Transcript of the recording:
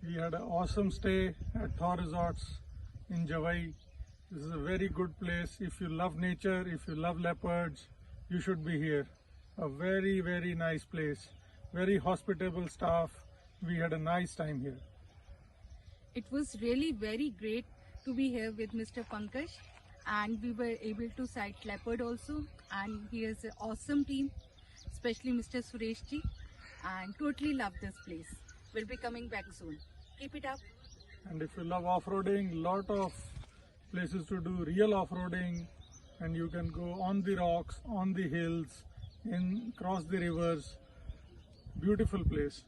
We had an awesome stay at Thour Resorts in Jawai. This is a very good place. If you love nature, if you love leopards, you should be here. A very, very nice place. Very hospitable staff. We had a nice time here. It was really very great to be here with Mr. Pankaj, and we were able to sight leopard also, and he has an awesome team, especially Mr. Suresh ji, and totally love this place. We'll be coming back soon. Keep it up. And if you love off-roading, lot of places to do real off-roading, and you can go on the rocks, on the hills, cross the rivers. Beautiful place.